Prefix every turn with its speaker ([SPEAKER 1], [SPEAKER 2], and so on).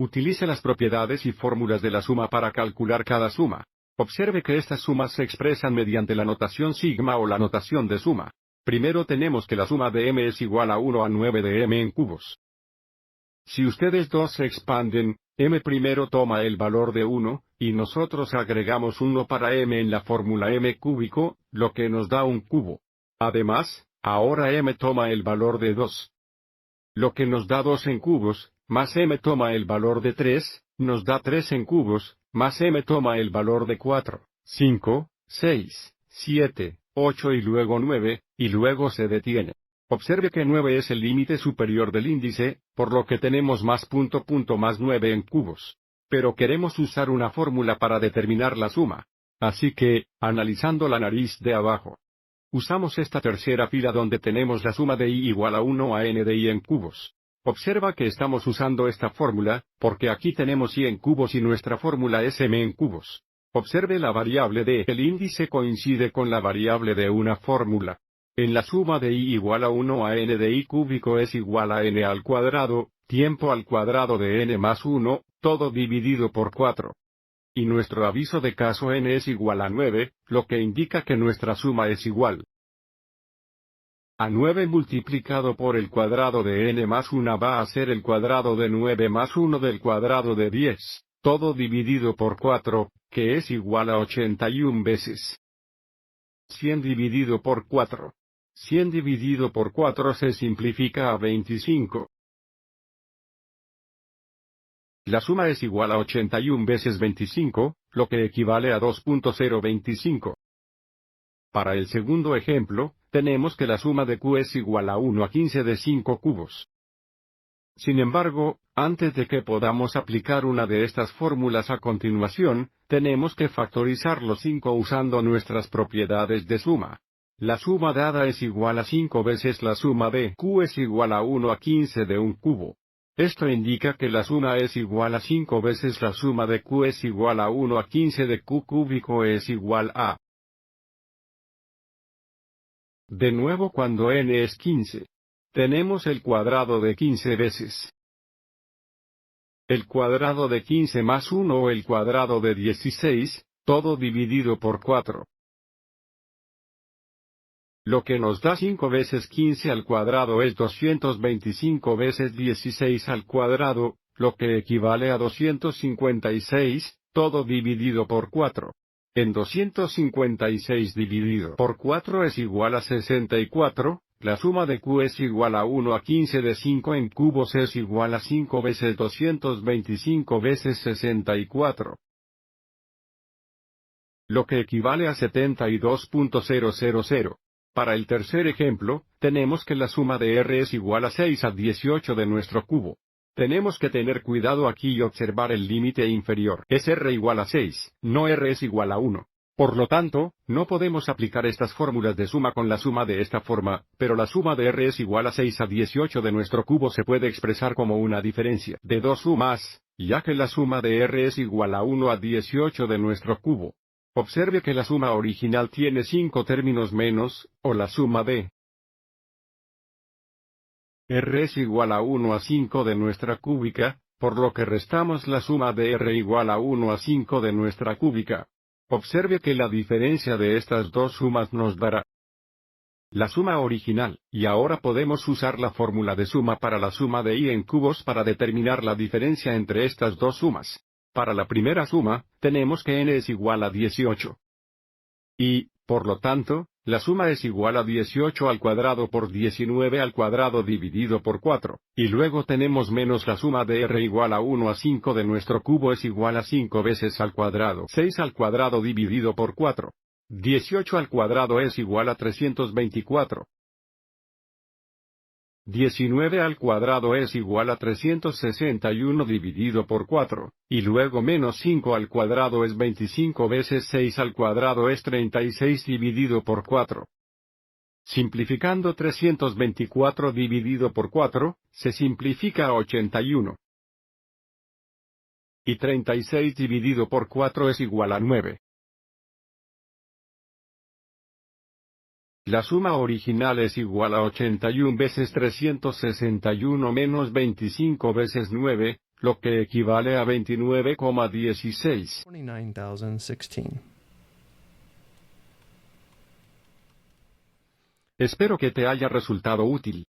[SPEAKER 1] Utilice las propiedades y fórmulas de la suma para calcular cada suma. Observe que estas sumas se expresan mediante la notación sigma o la notación de suma. Primero tenemos que la suma de m es igual a 1 a 9 de m en cubos. Si ustedes dos se expanden, m primero toma el valor de 1, y nosotros agregamos 1 para m en la fórmula m cúbico, lo que nos da un cubo. Además, ahora m toma el valor de 2. Lo que nos da 2 en cubos, más m toma el valor de 3, nos da 3 en cubos, más m toma el valor de 4, 5, 6, 7, 8 y luego 9, y luego se detiene. Observe que 9 es el límite superior del índice, por lo que tenemos más más 9 en cubos. Pero queremos usar una fórmula para determinar la suma. Así que, analizando la nariz de abajo, usamos esta tercera fila donde tenemos la suma de i igual a 1 a n de i en cubos. Observa que estamos usando esta fórmula, porque aquí tenemos i en cubos y nuestra fórmula es m en cubos. Observe la variable de el índice coincide con la variable de una fórmula. En la suma de i igual a 1 a n de i cúbico es igual a n al cuadrado, tiempo al cuadrado de n más 1, todo dividido por 4. Y nuestro aviso de caso n es igual a 9, lo que indica que nuestra suma es igual a 9 multiplicado por el cuadrado de n más 1 va a ser el cuadrado de 9 más 1 del cuadrado de 10, todo dividido por 4, que es igual a 81 veces 100 dividido por 4. 100 dividido por 4 se simplifica a 25. La suma es igual a 81 veces 25, lo que equivale a 2.025. Para el segundo ejemplo, tenemos que la suma de q es igual a 1 a 15 de 5 cubos. Sin embargo, antes de que podamos aplicar una de estas fórmulas a continuación, tenemos que factorizar los 5 usando nuestras propiedades de suma. La suma dada es igual a 5 veces la suma de q es igual a 1 a 15 de un cubo. Esto indica que la suma es igual a 5 veces la suma de q es igual a 1 a 15 de q cúbico es igual a. De nuevo cuando n es 15. Tenemos el cuadrado de 15 veces el cuadrado de 15 más 1 o el cuadrado de 16, todo dividido por 4. Lo que nos da 5 veces 15 al cuadrado es 225 veces 16 al cuadrado, lo que equivale a 256, todo dividido por 4. En 256 dividido por 4 es igual a 64, la suma de q es igual a 1 a 15 de 5 en cubos es igual a 5 veces 225 veces 64. Lo que equivale a 72.000. Para el tercer ejemplo, tenemos que la suma de r es igual a 6 a 18 de nuestro cubo. Tenemos que tener cuidado aquí y observar el límite inferior. Es r igual a 6, no r es igual a 1. Por lo tanto, no podemos aplicar estas fórmulas de suma con la suma de esta forma, pero la suma de r es igual a 6 a 18 de nuestro cubo se puede expresar como una diferencia de dos sumas, ya que la suma de r es igual a 1 a 18 de nuestro cubo. Observe que la suma original tiene 5 términos menos, o la suma de r es igual a 1 a 5 de nuestra cúbica, por lo que restamos la suma de r igual a 1 a 5 de nuestra cúbica. Observe que la diferencia de estas dos sumas nos dará la suma original, y ahora podemos usar la fórmula de suma para la suma de i en cubos para determinar la diferencia entre estas dos sumas. Para la primera suma, tenemos que n es igual a 18. Y, por lo tanto, la suma es igual a 18 al cuadrado por 19 al cuadrado dividido por 4, y luego tenemos menos la suma de r igual a 1 a 5 de nuestro cubo es igual a 5 veces al cuadrado 6 al cuadrado dividido por 4. 18 al cuadrado es igual a 324. 19 al cuadrado es igual a 361 dividido por 4, y luego menos 5 al cuadrado es 25 veces 6 al cuadrado es 36 dividido por 4. Simplificando 324 dividido por 4, se simplifica a 81. Y 36 dividido por 4 es igual a 9. La suma original es igual a 81 veces 361 menos 25 veces 9, lo que equivale a 29,16.
[SPEAKER 2] 29,016.
[SPEAKER 1] Espero que te haya resultado útil.